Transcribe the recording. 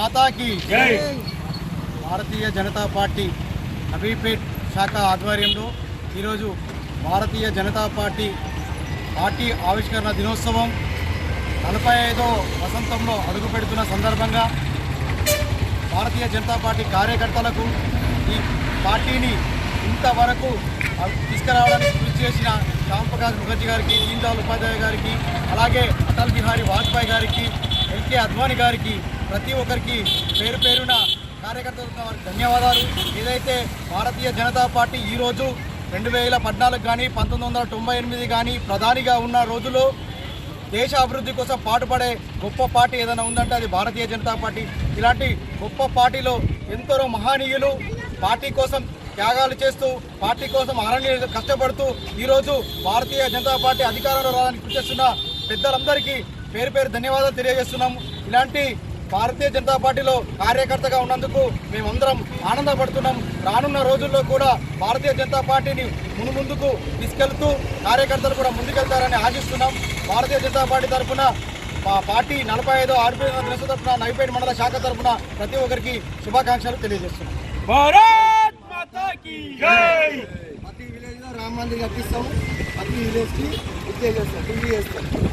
మాతాకి భారతీయ జనతా పార్టీ నబీపేట్ శాఖ ఆధ్వర్యంలో ఈరోజు భారతీయ జనతా పార్టీ ఆవిష్కరణ దినోత్సవం 45వ వసంతంలో అడుగుపెడుతున్న సందర్భంగా భారతీయ జనతా పార్టీ కార్యకర్తలకు ఈ పార్టీని ఇంతవరకు తీసుకురావడానికి కృషి చేసిన శ్యామ్ ప్రకాష్ ముఖర్జీ గారికి, దీన్ దయాళ్ ఉపాధ్యాయ గారికి, అలాగే అటల్ బిహారీ వాజ్పేయి గారికి, ఎల్కే అద్వానీ గారికి, ప్రతి ఒక్కరికి పేరు పేరున కార్యకర్తలకు ధన్యవాదాలు. ఏదైతే భారతీయ జనతా పార్టీ ఈరోజు 2014 కానీ 1998 కానీ ప్రధానిగా ఉన్న రోజులో దేశ అభివృద్ధి కోసం పాటుపడే గొప్ప పార్టీ ఏదైనా ఉందంటే అది భారతీయ జనతా పార్టీ. ఇలాంటి గొప్ప పార్టీలో ఎందరో మహనీయులు పార్టీ కోసం త్యాగాలు చేస్తూ, పార్టీ కోసం అరణ్యాలు కష్టపడుతూ ఈరోజు భారతీయ జనతా పార్టీ అధికారంలో రావడానికి కృషి చేస్తున్న పెద్దలందరికీ పేరు పేరు ధన్యవాదాలు తెలియజేస్తున్నాము. ఇలాంటి భారతీయ జనతా పార్టీలో కార్యకర్తగా ఉన్నందుకు మేమందరం ఆనందపడుతున్నాం. రానున్న రోజుల్లో కూడా భారతీయ జనతా పార్టీని ముందుకు తీసుకెళ్తూ కార్యకర్తలు కూడా ముందుకెళ్తారని ఆశిస్తున్నాం. భారతీయ జనతా పార్టీ తరఫున పార్టీ 45వ ఆవిర్భావ దినోత్సవం తరఫున నబీపేట్ మండల శాఖ తరఫున ప్రతి ఒక్కరికి శుభాకాంక్షలు తెలియజేస్తున్నాం. ప్రతి విలేజ్ లో రామ మందిర్ కట్టిస్తాము, ప్రతి విలేజ్ కి చేస్తాం.